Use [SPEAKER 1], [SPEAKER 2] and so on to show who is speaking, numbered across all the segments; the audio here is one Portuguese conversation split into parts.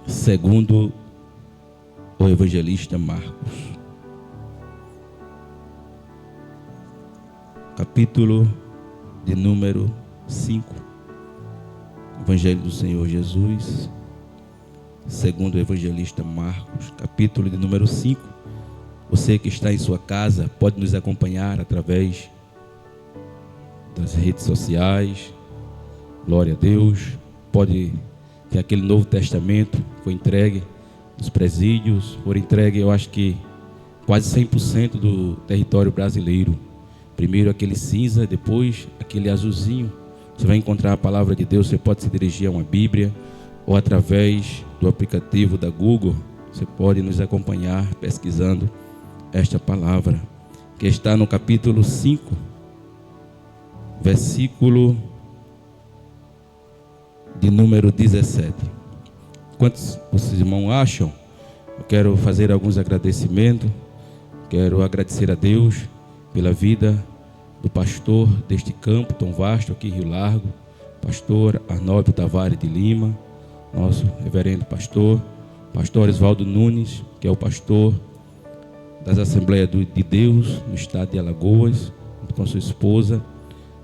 [SPEAKER 1] segundo o evangelista Marcos, capítulo de número 5, Evangelho do Senhor Jesus, segundo o evangelista Marcos, capítulo de número 5. Você que está em sua casa pode nos acompanhar através das redes sociais. Glória a Deus. Pode ter aquele Novo Testamento, foi entregue nos presídios, foram entregue, eu acho que quase 100% do território brasileiro. Primeiro aquele cinza, depois aquele azulzinho. Você vai encontrar a palavra de Deus. Você pode se dirigir a uma Bíblia ou através do aplicativo da Google. Você pode nos acompanhar pesquisando esta palavra, que está no capítulo 5, versículo de número 17. Quantos vocês, irmãos, acham? Eu quero fazer alguns agradecimentos. Quero agradecer a Deus pela vida do pastor deste campo tão vasto aqui em Rio Largo, pastor Arnóbio Tavares de Lima, nosso reverendo pastor Oswaldo Nunes, que é o pastor das Assembleias de Deus no estado de Alagoas, com sua esposa,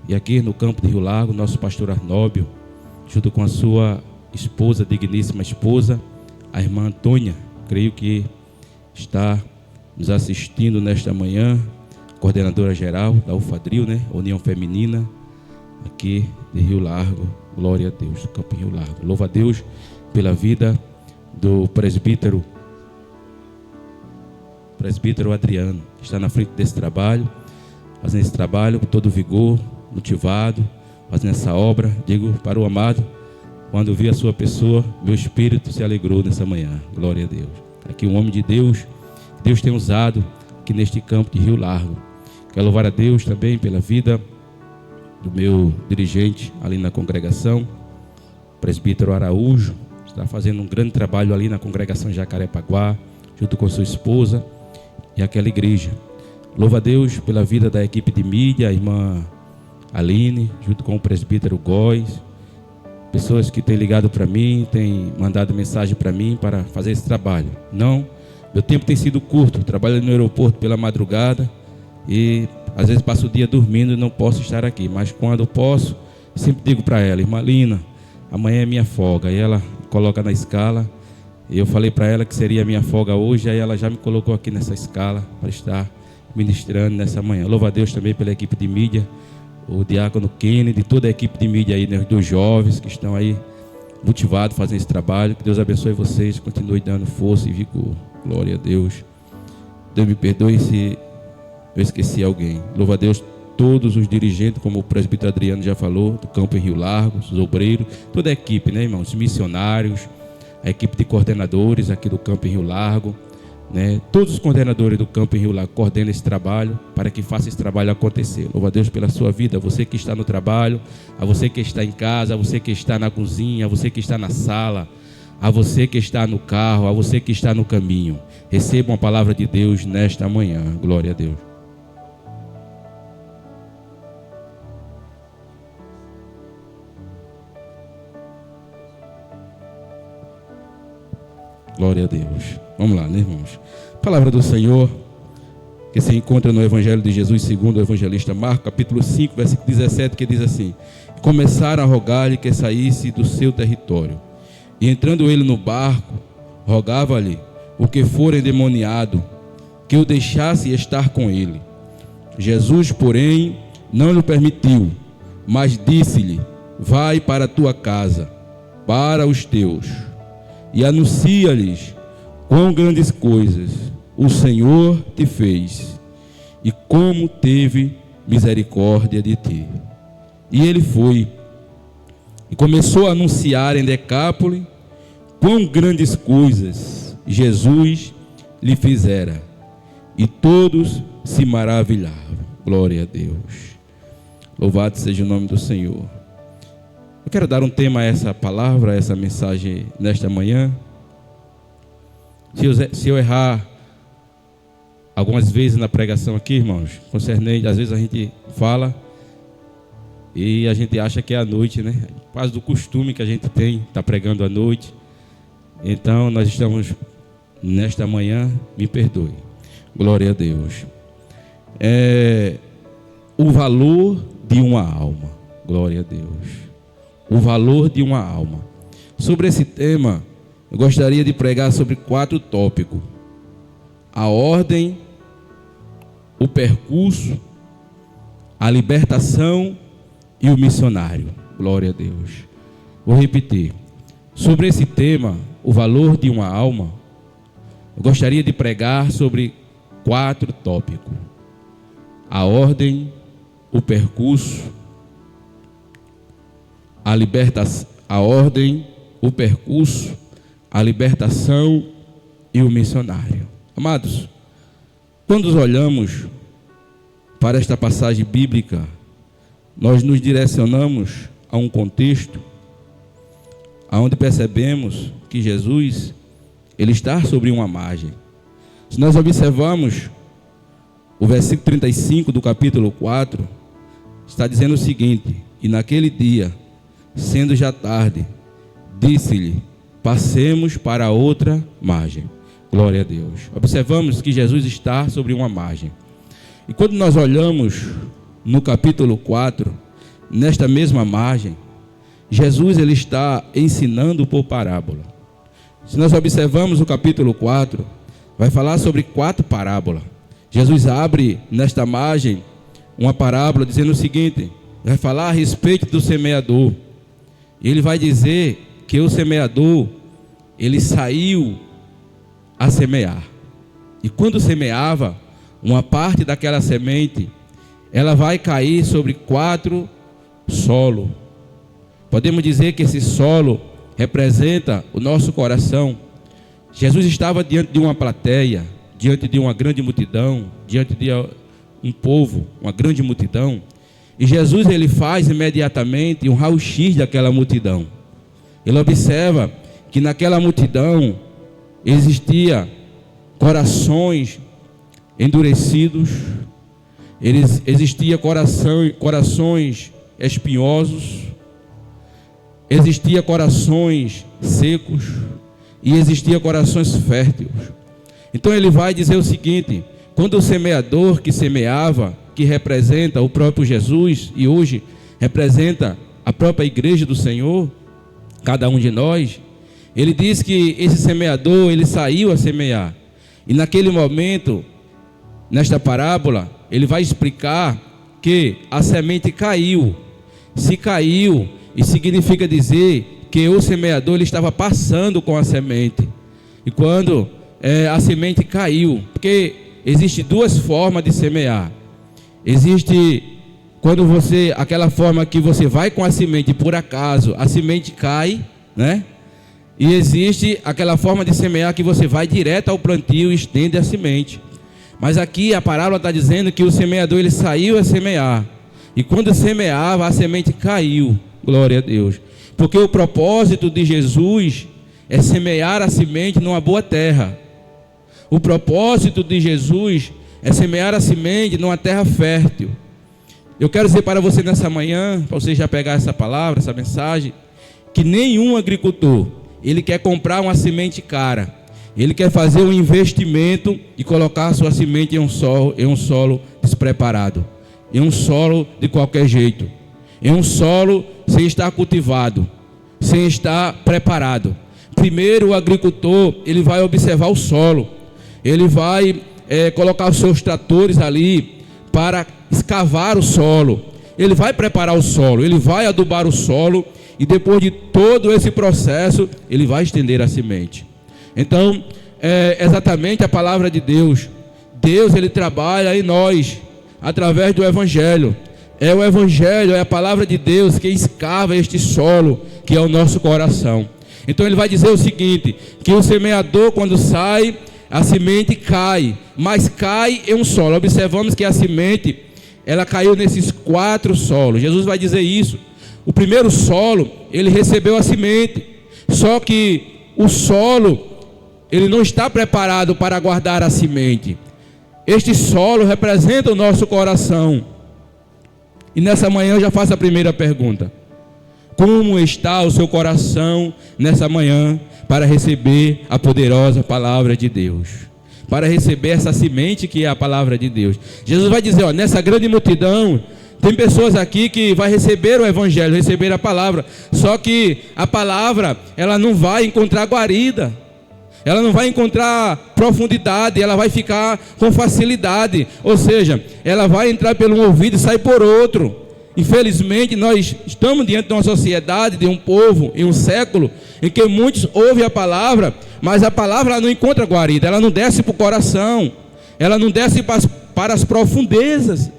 [SPEAKER 1] e aqui no campo de Rio Largo, nosso pastor Arnóbio, junto com a sua esposa, digníssima esposa, a irmã Antônia, creio que está nos assistindo nesta manhã, coordenadora geral da UFADRIL, União Feminina, aqui de Rio Largo. Glória a Deus, do campo de Rio Largo. Louva a Deus pela vida do presbítero Adriano, que está na frente desse trabalho, fazendo esse trabalho com todo vigor, motivado, fazendo essa obra. Digo para o amado, quando vi a sua pessoa, meu espírito se alegrou nessa manhã. Glória a Deus. Aqui um homem de Deus, que Deus tem usado aqui neste campo de Rio Largo. Quero louvar a Deus também pela vida do meu dirigente ali na congregação, presbítero Araújo, está fazendo um grande trabalho ali na congregação Jacarepaguá, junto com sua esposa e aquela igreja. Louva a Deus pela vida da equipe de mídia, a irmã Aline, junto com o presbítero Góes, pessoas que têm ligado para mim, têm mandado mensagem para mim para fazer esse trabalho. Meu tempo tem sido curto, trabalho no aeroporto pela madrugada e às vezes passo o dia dormindo e não posso estar aqui, mas quando eu posso, sempre digo para ela: irmã Lina, amanhã é minha folga, e ela coloca na escala. E eu falei para ela que seria a minha folga hoje, aí ela já me colocou aqui nessa escala para estar ministrando nessa manhã. Louva a Deus também pela equipe de mídia, o diácono Kennedy, toda a equipe de mídia aí, os dois jovens que estão aí motivados fazendo esse trabalho. Que Deus abençoe vocês, continue dando força e vigor. Glória a Deus. Deus me perdoe se eu esqueci alguém. Louva a Deus todos os dirigentes, como o presbítero Adriano já falou, do campo em Rio Largo, os obreiros, toda a equipe, irmãos, os missionários, a equipe de coordenadores aqui do campo em Rio Largo, todos os coordenadores do campo em Rio Largo coordenam esse trabalho para que faça esse trabalho acontecer. Louva a Deus pela sua vida, a você que está no trabalho, a você que está em casa, a você que está na cozinha, a você que está na sala, a você que está no carro, a você que está no caminho. Receba uma palavra de Deus nesta manhã. Glória a Deus. Glória a Deus. Vamos lá, irmãos? Palavra do Senhor, que se encontra no Evangelho de Jesus, segundo o evangelista Marcos, capítulo 5, versículo 17, que diz assim: começaram a rogar-lhe que saísse do seu território. E entrando ele no barco, rogava-lhe o que for endemoniado, que o deixasse estar com ele. Jesus, porém, não lhe permitiu, mas disse-lhe: vai para a tua casa, para os teus, e anuncia-lhes quão grandes coisas o Senhor te fez e como teve misericórdia de ti. E ele foi e começou a anunciar em Decápolis quão grandes coisas Jesus lhe fizera, e todos se maravilhavam. Glória a Deus. Louvado seja o nome do Senhor. Eu quero dar um tema a essa palavra, a essa mensagem nesta manhã. Se eu errar algumas vezes na pregação aqui, irmãos, concernente, às vezes a gente fala e a gente acha que é à noite, né? Quase do costume que a gente tem, está pregando à noite. Então nós estamos nesta manhã, me perdoe. Glória a Deus. O valor de uma alma. Glória a Deus. O valor de uma alma. Sobre esse tema, eu gostaria de pregar sobre 4 tópicos: a ordem, o percurso, a libertação e o missionário. Glória a Deus. Vou repetir. Sobre esse tema, o valor de uma alma, eu gostaria de pregar sobre 4 tópicos: a ordem, o percurso, a libertação, a ordem, o percurso, a libertação e o missionário. Amados, quando olhamos para esta passagem bíblica, nós nos direcionamos a um contexto onde percebemos que Jesus, ele está sobre uma margem. Se nós observarmos o versículo 35 do capítulo 4, está dizendo o seguinte: e naquele dia, sendo já tarde, disse-lhe: passemos para a outra margem. Glória a Deus. Observamos que Jesus está sobre uma margem. E quando nós olhamos no capítulo 4, nesta mesma margem, Jesus ele está ensinando por parábola. Se nós observamos o capítulo 4, vai falar sobre 4 parábolas. Jesus abre nesta margem uma parábola dizendo o seguinte: vai falar a respeito do semeador. Ele vai dizer que o semeador, ele saiu a semear. E quando semeava, uma parte daquela semente, ela vai cair sobre 4 solos. Podemos dizer que esse solo representa o nosso coração. Jesus estava diante de uma plateia, diante de uma grande multidão, diante de um povo, uma grande multidão. E Jesus ele faz imediatamente um raio-x daquela multidão. Ele observa que naquela multidão existia corações endurecidos, existia corações espinhosos, existia corações secos e existia corações férteis. Então ele vai dizer o seguinte: quando o semeador que semeava, que representa o próprio Jesus e hoje representa a própria igreja do Senhor, cada um de nós, ele diz que esse semeador, ele saiu a semear. E naquele momento, nesta parábola, ele vai explicar que a semente caiu. Se caiu, isso significa dizer que o semeador ele estava passando com a semente. E quando a semente caiu, porque existe 2 formas de semear. Existe quando aquela forma que você vai com a semente e por acaso a semente cai, né? E existe aquela forma de semear que você vai direto ao plantio e estende a semente. Mas aqui a parábola está dizendo que o semeador ele saiu a semear. E quando semeava, a semente caiu. Glória a Deus. Porque o propósito de Jesus é semear a semente numa boa terra. O propósito de Jesus é semear a semente numa terra fértil. Eu quero dizer para você nessa manhã, para você já pegar essa palavra, essa mensagem, que nenhum agricultor, ele quer comprar uma semente cara. Ele quer fazer um investimento e colocar a sua semente em um solo despreparado, em um solo de qualquer jeito, em um solo sem estar cultivado, sem estar preparado. Primeiro o agricultor, ele vai observar o solo, ele vai colocar os seus tratores ali para escavar o solo, ele vai preparar o solo, ele vai adubar o solo e depois de todo esse processo, ele vai estender a semente. Então, exatamente a palavra de Deus. Deus, ele trabalha em nós, através do Evangelho. É o Evangelho, é a palavra de Deus que escava este solo, que é o nosso coração. Então ele vai dizer o seguinte, que o semeador quando sai, a semente cai, mas cai em um solo. Observamos que a semente, ela caiu nesses 4 solos. Jesus vai dizer isso. O primeiro solo, ele recebeu a semente, só que o solo, ele não está preparado para guardar a semente. Este solo representa o nosso coração. E nessa manhã eu já faço a primeira pergunta: Como está o seu coração nessa manhã para receber a poderosa palavra de Deus? Para receber essa semente que é a palavra de Deus. Jesus vai dizer, ó, nessa grande multidão, tem pessoas aqui que vai receber o evangelho, receber a palavra. Só que a palavra, ela não vai encontrar guarida. Ela não vai encontrar profundidade, ela vai ficar com facilidade. Ou seja, ela vai entrar por um ouvido e sair por outro. Infelizmente, nós estamos diante de uma sociedade, de um povo, em um século, em que muitos ouvem a palavra, mas a palavra ela não encontra guarida, ela não desce para o coração, ela não desce para as profundezas.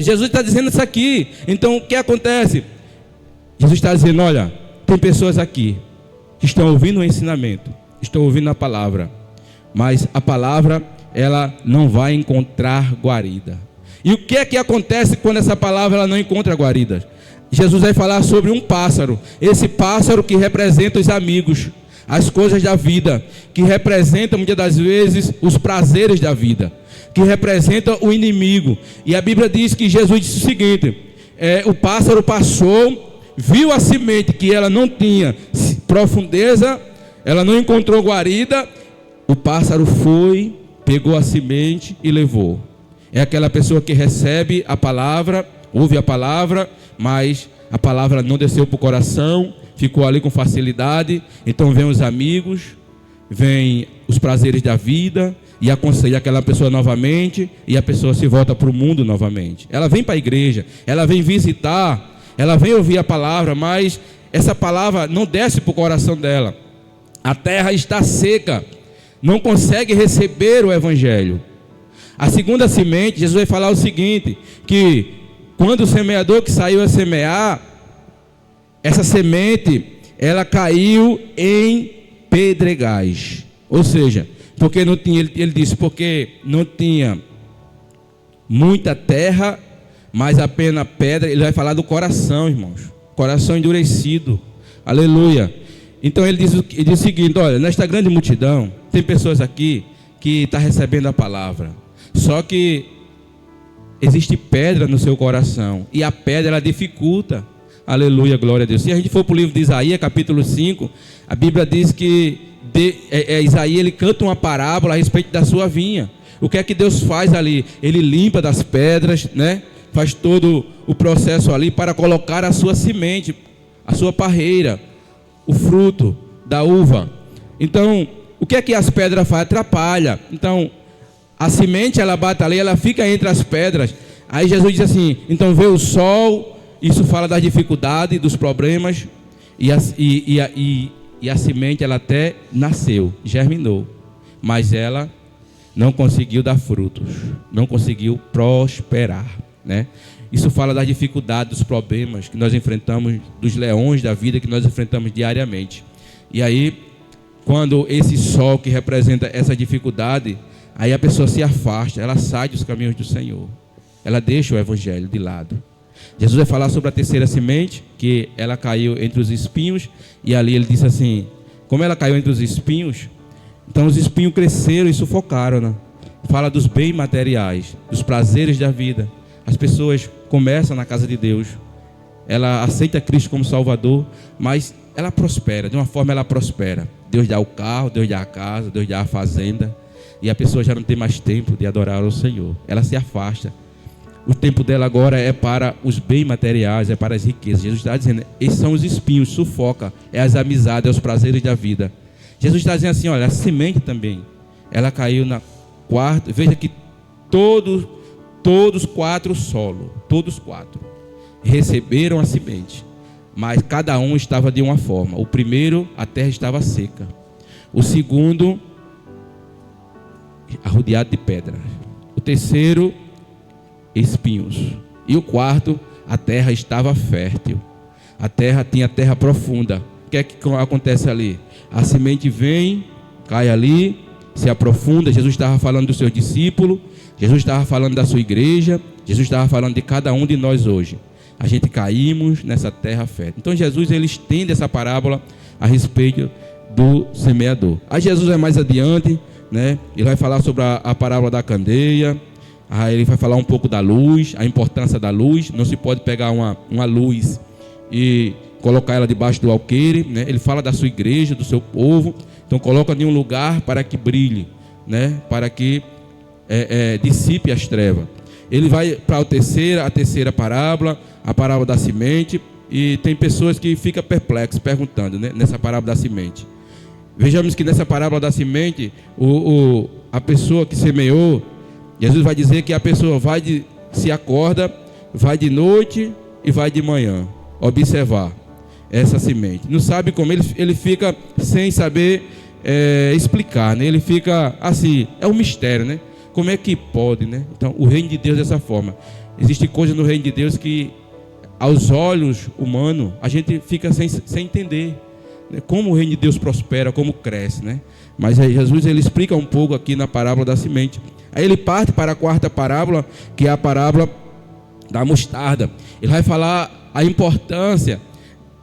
[SPEAKER 1] Jesus está dizendo isso aqui. Então, o que acontece? Jesus está dizendo, olha, tem pessoas aqui que estão ouvindo o ensinamento, estão ouvindo a palavra, mas a palavra, ela não vai encontrar guarida. E o que é que acontece quando essa palavra ela não encontra guarida? Jesus vai falar sobre um pássaro. Esse pássaro que representa os amigos, as coisas da vida, que representa muitas das vezes os prazeres da vida, que representa o inimigo. E a Bíblia diz que Jesus disse o seguinte, o pássaro passou, viu a semente que ela não tinha profundeza, ela não encontrou guarida, o pássaro foi, pegou a semente e levou. É aquela pessoa que recebe a palavra, ouve a palavra, mas a palavra não desceu para o coração, ficou ali com facilidade. Então vem os amigos, vem os prazeres da vida, e aconselha aquela pessoa novamente, e a pessoa se volta para o mundo novamente. Ela vem para a igreja, ela vem visitar, ela vem ouvir a palavra, mas essa palavra não desce para o coração dela. A terra está seca, não consegue receber o evangelho. A segunda semente, Jesus vai falar o seguinte, que quando o semeador que saiu a semear, essa semente, ela caiu em pedregais. Ou seja, porque não tinha, ele disse, porque não tinha muita terra, mas apenas pedra. Ele vai falar do coração, irmãos, coração endurecido, aleluia. Então ele diz o seguinte, olha, nesta grande multidão, tem pessoas aqui que estão recebendo a palavra, só que existe pedra no seu coração, e a pedra ela dificulta, aleluia, glória a Deus. Se a gente for para o livro de Isaías, capítulo 5, a Bíblia diz que Isaías ele canta uma parábola a respeito da sua vinha. O que é que Deus faz ali? Ele limpa das pedras, né? Faz todo o processo ali para colocar a sua semente, a sua parreira, o fruto da uva. Então, o que é que as pedras fazem? Atrapalha. Então, a semente ela bate ali, ela fica entre as pedras. Aí Jesus diz assim, então veio o sol, isso fala das dificuldades, dos problemas, e a semente ela até nasceu, germinou, mas ela não conseguiu dar frutos, não conseguiu prosperar, né? Isso fala das dificuldades, dos problemas que nós enfrentamos, dos leões da vida que nós enfrentamos diariamente. E aí, quando esse sol que representa essa dificuldade, aí a pessoa se afasta, ela sai dos caminhos do Senhor, ela deixa o evangelho de lado. Jesus vai falar sobre a terceira semente, que ela caiu entre os espinhos, e ali ele disse assim, como ela caiu entre os espinhos, então os espinhos cresceram e sufocaram, né? Fala dos bens materiais, dos prazeres da vida. As pessoas começam na casa de Deus, ela aceita Cristo como Salvador, mas ela prospera, de uma forma ela prospera. Deus dá o carro, Deus dá a casa, Deus dá a fazenda, e a pessoa já não tem mais tempo de adorar o Senhor, ela se afasta. O tempo dela agora é para os bens materiais, é para as riquezas. Jesus está dizendo, esses são os espinhos, sufoca, é as amizades, é os prazeres da vida. Jesus está dizendo assim, olha, a semente também, ela caiu na quarta, veja que todos quatro solos, todos quatro, receberam a semente, mas cada um estava de uma forma. O primeiro, a terra estava seca. O segundo, arrodeado de pedras. O terceiro, espinhos. E o quarto, a terra estava fértil. A terra tinha terra profunda. O que é que acontece ali? A semente vem, cai ali, se aprofunda. Jesus estava falando dos seus discípulos, Jesus estava falando da sua igreja, Jesus estava falando de cada um de nós hoje. A gente caímos nessa terra fértil. Então Jesus ele estende essa parábola a respeito do semeador. Aí Jesus vai mais adiante, né? Ele vai falar sobre a parábola da candeia. Aí ele vai falar um pouco da luz, a importância da luz. Não se pode pegar uma luz e colocar ela debaixo do alqueire, né? Ele fala da sua igreja, do seu povo. Então coloca em um lugar para que brilhe, né? Para que dissipe as trevas. Ele vai para a terceira parábola, a parábola da semente. E tem pessoas que ficam perplexas, perguntando, né? Nessa parábola da semente. Vejamos que nessa parábola da semente, a pessoa que semeou, Jesus vai dizer que a pessoa se acorda, vai de noite e vai de manhã observar essa semente. Não sabe como, ele fica sem saber explicar, né? Ele fica assim, é um mistério, né? Como é que pode, né? Então, o reino de Deus é dessa forma. Existem coisas no reino de Deus que, aos olhos humanos, a gente fica sem entender, né? Como o reino de Deus prospera, como cresce, né? Mas Jesus, ele explica um pouco aqui na parábola da semente. Aí ele parte para a quarta parábola, que é a parábola da mostarda. Ele vai falar a importância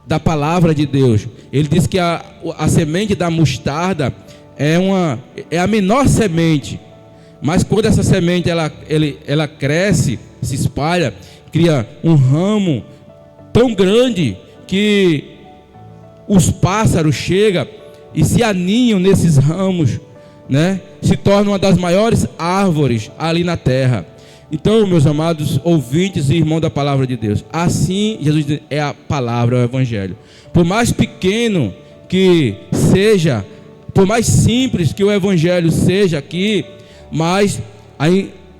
[SPEAKER 1] da palavra de Deus. Ele diz que a semente da mostarda é a menor semente, mas quando essa semente ela cresce, se espalha, cria um ramo tão grande que os pássaros chegam e se aninham nesses ramos, né? Se torna uma das maiores árvores ali na terra. Então, meus amados ouvintes e irmãos da palavra de Deus, assim Jesus diz, é a palavra, é o evangelho. Por mais pequeno que seja, por mais simples que o evangelho seja aqui, mas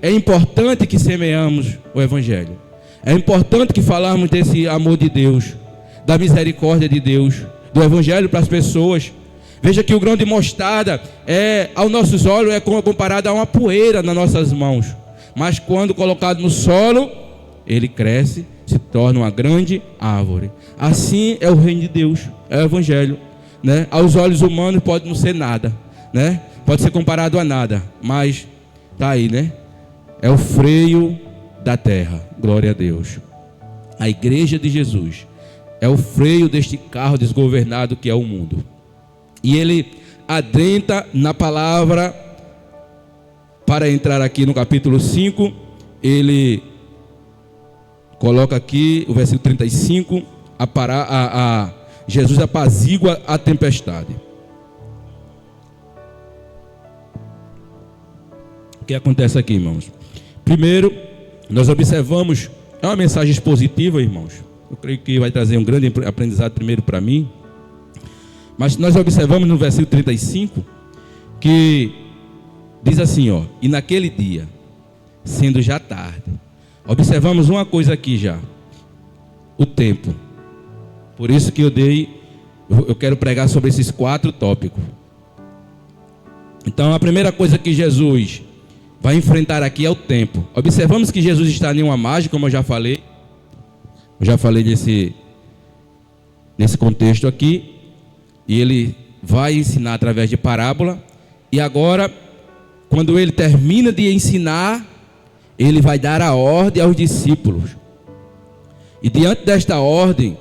[SPEAKER 1] é importante que semeamos o evangelho. É importante que falamos desse amor de Deus, da misericórdia de Deus, do evangelho para as pessoas. Veja que o grão de mostarda aos nossos olhos, é comparado a uma poeira nas nossas mãos. Mas quando colocado no solo, ele cresce, se torna uma grande árvore. Assim é o reino de Deus, é o evangelho, né? Aos olhos humanos pode não ser nada, né? Pode ser comparado a nada, mas está aí, né? É o freio da terra, glória a Deus. A igreja de Jesus é o freio deste carro desgovernado que é o mundo. E ele adentra na palavra. Para entrar aqui no capítulo 5, ele coloca aqui o versículo 35, Jesus apazigua a tempestade. O que acontece aqui, irmãos? Primeiro, nós observamos, é uma mensagem expositiva, irmãos. Eu creio que vai trazer um grande aprendizado primeiro para mim. Mas nós observamos no versículo 35, que diz assim, ó, e naquele dia, sendo já tarde, observamos uma coisa aqui já, o tempo. Por isso que eu quero pregar sobre esses 4 tópicos. Então a primeira coisa que Jesus vai enfrentar aqui é o tempo. Observamos que Jesus está em uma margem, como eu já falei. Eu já falei nesse contexto aqui. E ele vai ensinar através de parábola. E agora, quando ele termina de ensinar, ele vai dar a ordem aos discípulos. E diante desta ordem,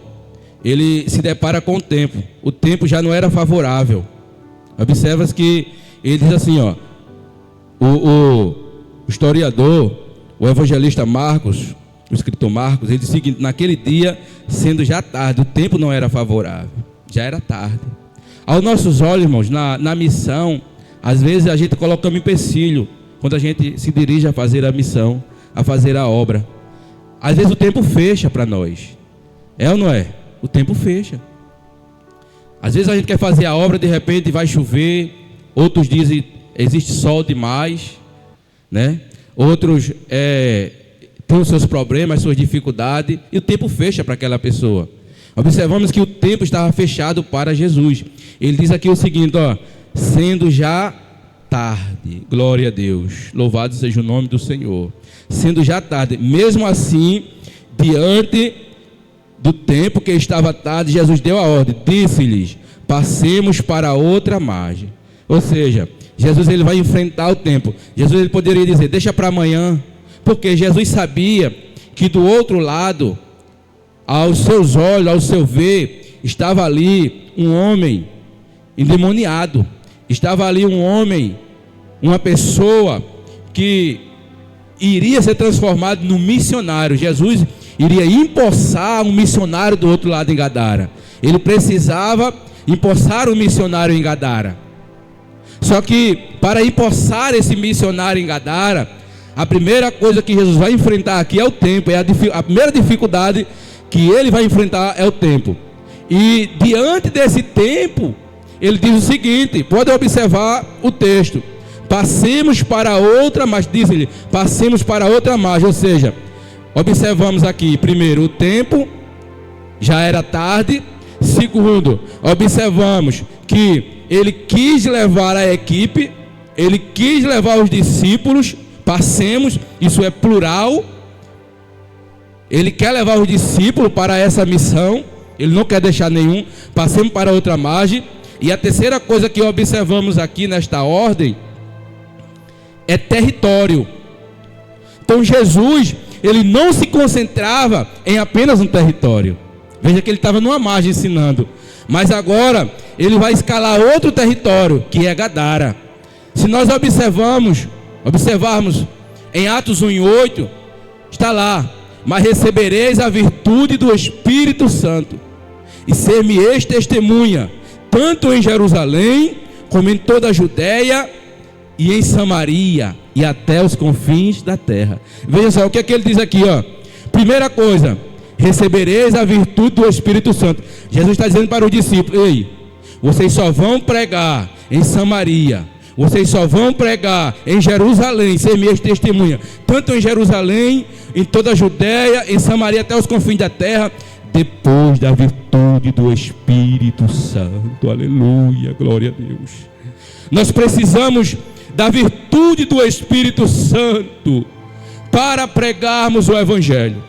[SPEAKER 1] ele se depara com o tempo. O tempo já não era favorável. Observa-se que ele diz assim, ó, o historiador, o evangelista Marcos, o escritor Marcos, ele diz o seguinte: naquele dia, sendo já tarde, o tempo não era favorável, já era tarde. Aos nossos olhos, irmãos, na missão, às vezes a gente coloca um empecilho quando a gente se dirige a fazer a missão, a fazer a obra. Às vezes o tempo fecha para nós. É ou não é? O tempo fecha. Às vezes a gente quer fazer a obra, de repente vai chover. Outros dizem existe sol demais, né? Outros têm os seus problemas, suas dificuldades, e o tempo fecha para aquela pessoa. Observamos que o tempo estava fechado para Jesus. Ele diz aqui o seguinte, ó, sendo já tarde, glória a Deus, louvado seja o nome do Senhor. Sendo já tarde, mesmo assim, diante do tempo que estava tarde, Jesus deu a ordem, disse-lhes: passemos para outra margem. Ou seja, Jesus ele vai enfrentar o tempo. Jesus ele poderia dizer: deixa para amanhã, porque Jesus sabia que do outro lado, aos seus olhos, ao seu ver, estava ali um homem endemoniado, estava ali um homem, uma pessoa que iria ser transformado num missionário. Jesus iria empossar um missionário do outro lado em Gadara. Ele precisava empossar um missionário em Gadara. Só que para empossar esse missionário em Gadara, a primeira coisa que Jesus vai enfrentar aqui é o tempo. A primeira dificuldade que ele vai enfrentar é o tempo. E diante desse tempo, ele diz o seguinte, pode observar o texto: passemos para outra margem, diz ele, passemos para outra margem. Ou seja, observamos aqui, primeiro, o tempo, já era tarde. Segundo, observamos que ele quis levar a equipe, ele quis levar os discípulos. Passemos, isso é plural. Ele quer levar os discípulos para essa missão, ele não quer deixar nenhum. Passemos para outra margem. E a terceira coisa que observamos aqui nesta ordem é território. Então Jesus, ele não se concentrava em apenas um território. Veja que ele estava numa margem ensinando, mas agora ele vai escalar outro território, que é Gadara. Se nós observarmos em Atos 1:8, está lá: mas recebereis a virtude do Espírito Santo, e ser-me-eis testemunha, tanto em Jerusalém, como em toda a Judéia, e em Samaria, e até os confins da terra. Veja só, o que é que ele diz aqui, ó? Primeira coisa, recebereis a virtude do Espírito Santo. Jesus está dizendo para os discípulos: ei, vocês só vão pregar em Samaria, vocês só vão pregar em Jerusalém, ser minhas testemunhas, tanto em Jerusalém, em toda a Judéia, em Samaria, até os confins da terra, depois da virtude do Espírito Santo. Aleluia, glória a Deus. Nós precisamos da virtude do Espírito Santo para pregarmos o Evangelho.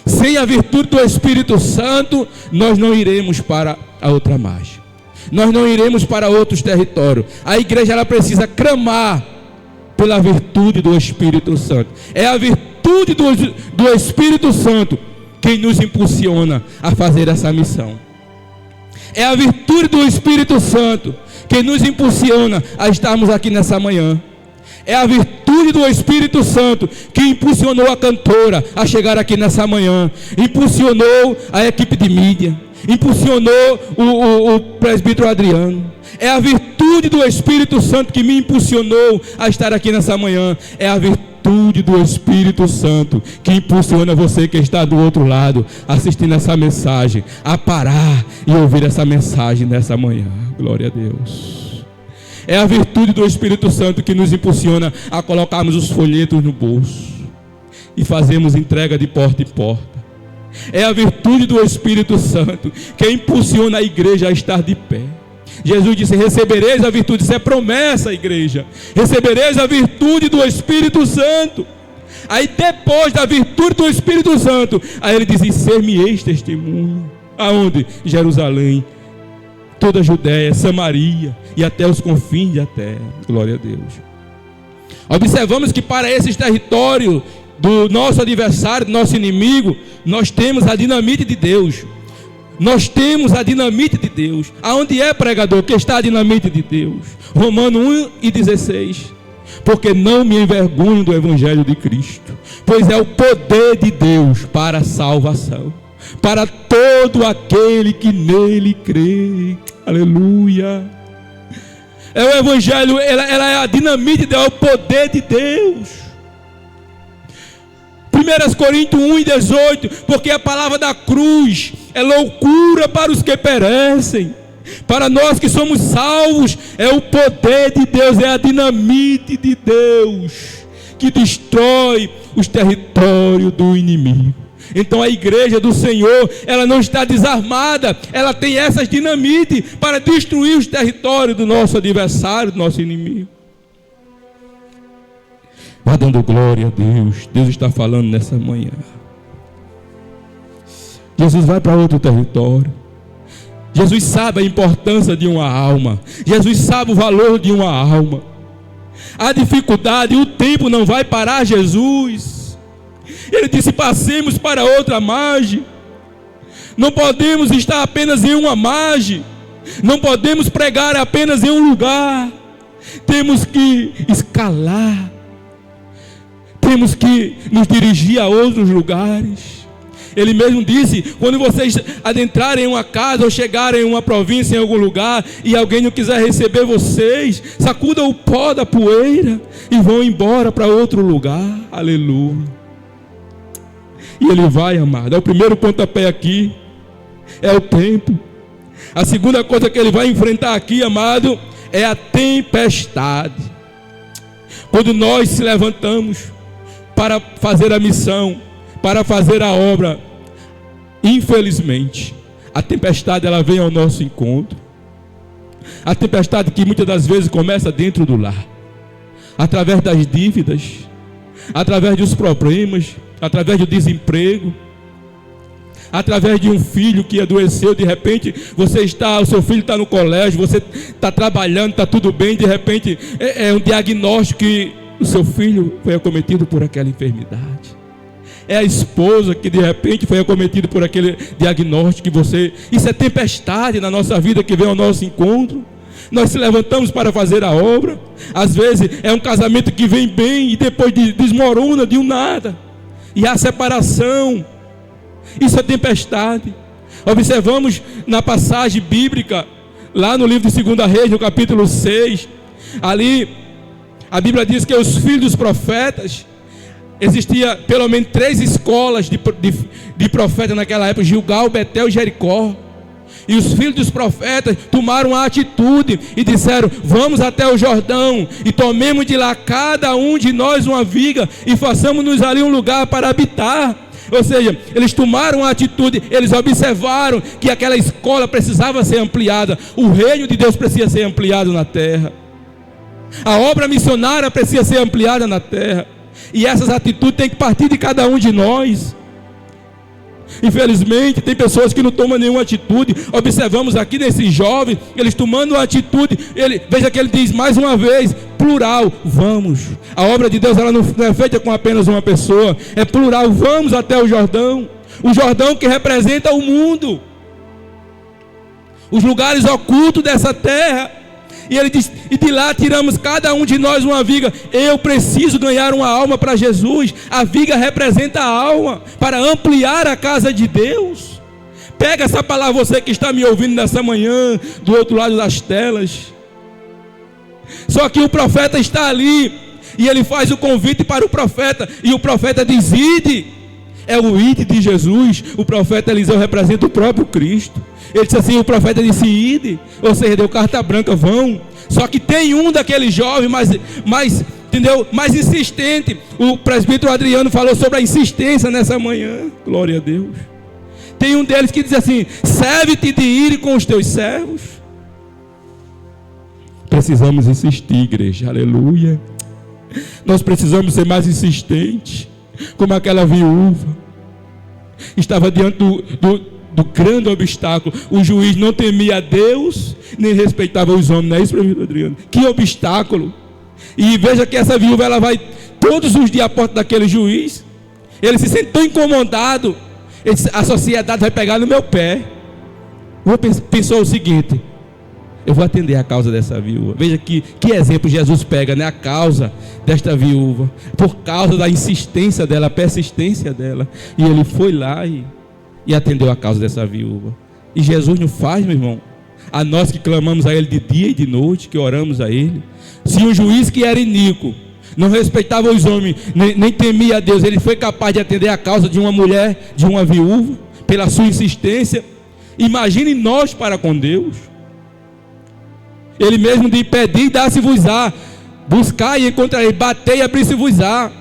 [SPEAKER 1] Sem a virtude do Espírito Santo, nós não iremos para a outra margem, nós não iremos para outros territórios. A igreja, ela precisa clamar pela virtude do Espírito Santo. É a virtude do Espírito Santo quem nos impulsiona a fazer essa missão. É a virtude do Espírito Santo quem nos impulsiona a estarmos aqui nessa manhã. É a virtude do Espírito Santo que impulsionou a cantora a chegar aqui nessa manhã, impulsionou a equipe de mídia, impulsionou o presbítero Adriano. É a virtude do Espírito Santo que me impulsionou a estar aqui nessa manhã. É a virtude do Espírito Santo que impulsiona você que está do outro lado, assistindo essa mensagem, a parar e ouvir essa mensagem nessa manhã. Glória a Deus. É a virtude do Espírito Santo que nos impulsiona a colocarmos os folhetos no bolso e fazermos entrega de porta em porta. É a virtude do Espírito Santo que impulsiona a igreja a estar de pé. Jesus disse: recebereis a virtude. Isso é promessa, igreja. Recebereis a virtude do Espírito Santo. Aí depois da virtude do Espírito Santo, aí ele diz: e ser-me-eis testemunho. Aonde? Jerusalém, toda a Judéia, Samaria e até os confins da terra. Glória a Deus. Observamos que para esses territórios do nosso adversário, do nosso inimigo, nós temos a dinamite de Deus. Nós temos a dinamite de Deus. Aonde é, pregador, que está a dinamite de Deus? Romanos 1:16. Porque não me envergonho do Evangelho de Cristo, pois é o poder de Deus para a salvação, para todo aquele que nele crê. Aleluia. É o Evangelho, ela é a dinamite, é o poder de Deus. 1 Coríntios 1:18, porque a palavra da cruz é loucura para os que perecem, para nós que somos salvos, é o poder de Deus, é a dinamite de Deus, que destrói os territórios do inimigo. Então a igreja do Senhor, ela não está desarmada, ela tem essas dinamites para destruir os territórios do nosso adversário, do nosso inimigo. Vá dando glória a Deus. Deus está falando nessa manhã. Jesus vai para outro território. Jesus sabe a importância de uma alma. Jesus sabe o valor de uma alma. A dificuldade, o tempo não vai parar Jesus. Ele disse: passemos para outra margem. Não podemos estar apenas em uma margem. Não podemos pregar apenas em um lugar. Temos que escalar. Temos que nos dirigir a outros lugares. Ele mesmo disse: quando vocês adentrarem em uma casa ou chegarem em uma província, em algum lugar, e alguém não quiser receber vocês, sacudam o pó da poeira e vão embora para outro lugar. Aleluia. E ele vai, amado. É o primeiro pontapé aqui, é o tempo. A segunda coisa que ele vai enfrentar aqui, amado, é a tempestade. Quando nós se levantamos para fazer a missão, para fazer a obra, infelizmente, a tempestade ela vem ao nosso encontro. A tempestade que muitas das vezes começa dentro do lar, através das dívidas, através dos problemas, através do desemprego, através de um filho que adoeceu. De repente o seu filho está no colégio, você está trabalhando, está tudo bem, de repente é um diagnóstico que o seu filho foi acometido por aquela enfermidade. É a esposa que de repente foi acometida por aquele diagnóstico que você... Isso é tempestade na nossa vida que vem ao nosso encontro. Nós se levantamos para fazer a obra. Às vezes é um casamento que vem bem e depois desmorona de um nada. E há separação. Isso é tempestade. Observamos na passagem bíblica, lá no livro de 2 Reis, no capítulo 6. Ali, a Bíblia diz que os filhos dos profetas... Existia pelo menos 3 escolas de profetas naquela época: Gilgal, Betel e Jericó. E os filhos dos profetas tomaram a atitude e disseram: vamos até o Jordão e tomemos de lá cada um de nós uma viga e façamos-nos ali um lugar para habitar. Ou seja, eles tomaram a atitude, eles observaram que aquela escola precisava ser ampliada. O reino de Deus precisa ser ampliado na terra. A obra missionária precisa ser ampliada na terra. E essas atitudes têm que partir de cada um de nós. Infelizmente tem pessoas que não tomam nenhuma atitude. Observamos aqui nesses jovens, eles tomando uma atitude. Veja que ele diz mais uma vez, plural: vamos. A obra de Deus ela não é feita com apenas uma pessoa, é plural. Vamos até o Jordão. O Jordão que representa o mundo, os lugares ocultos dessa terra. E ele diz: e de lá tiramos cada um de nós uma viga. Eu preciso ganhar uma alma para Jesus. A viga representa a alma, para ampliar a casa de Deus. Pega essa palavra, você que está me ouvindo nessa manhã, do outro lado das telas. Só que o profeta está ali, e ele faz o convite para o profeta, e o profeta diz: ide. É o ide de Jesus. O profeta Eliseu representa o próprio Cristo. Ele disse assim, o profeta disse: ide. Ou seja, deu carta branca, vão. Só que tem um daqueles jovens mais insistente. O presbítero Adriano falou sobre a insistência nessa manhã. Glória a Deus. Tem um deles que diz assim: serve-te de ir com os teus servos. Precisamos insistir, igreja. Aleluia. Nós precisamos ser mais insistentes. Como aquela viúva estava diante do grande obstáculo. O juiz não temia a Deus, nem respeitava os homens. Não é isso, presbítero Adriano? Que obstáculo! E veja que essa viúva, ela vai todos os dias à porta daquele juiz. Ele se sente tão incomodado. Ele disse: a sociedade vai pegar no meu pé. Pensou o seguinte: eu vou atender a causa dessa viúva. Veja que exemplo Jesus pega, né? A causa desta viúva, por causa da insistência dela, a persistência dela. E ele foi lá e atendeu a causa dessa viúva. E Jesus não faz, meu irmão, a nós que clamamos a Ele de dia e de noite, que oramos a Ele. Se um juiz que era iníquo, não respeitava os homens, nem temia a Deus, ele foi capaz de atender a causa de uma mulher, de uma viúva, pela sua insistência. Imagine nós para com Deus. Ele mesmo diz: pedi e dá-se-vos-á, buscai e encontrarei, batei e abri-se-vos-á.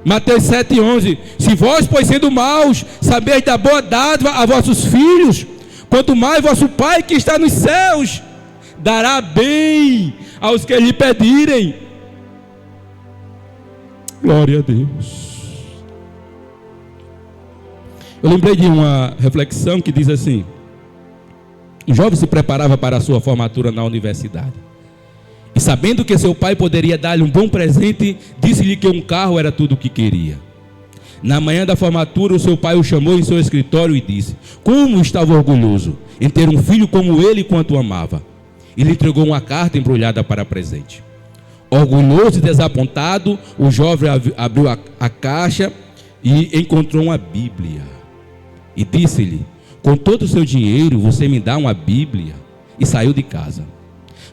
[SPEAKER 1] Mateus 7,11: se vós, pois sendo maus, sabeis dar boa dádiva a vossos filhos, quanto mais vosso Pai que está nos céus dará bem aos que lhe pedirem. Glória a Deus. Eu lembrei de uma reflexão que diz assim: o jovem se preparava para a sua formatura na universidade, e sabendo que seu pai poderia dar-lhe um bom presente, disse-lhe que um carro era tudo o que queria. Na manhã da formatura, o seu pai o chamou em seu escritório e disse: como estava orgulhoso em ter um filho como ele, quanto o amava. E lhe entregou uma carta embrulhada para presente. Orgulhoso e desapontado, o jovem abriu a caixa e encontrou uma Bíblia. e disse-lhe: com todo o seu dinheiro você me dá uma Bíblia. E saiu de casa.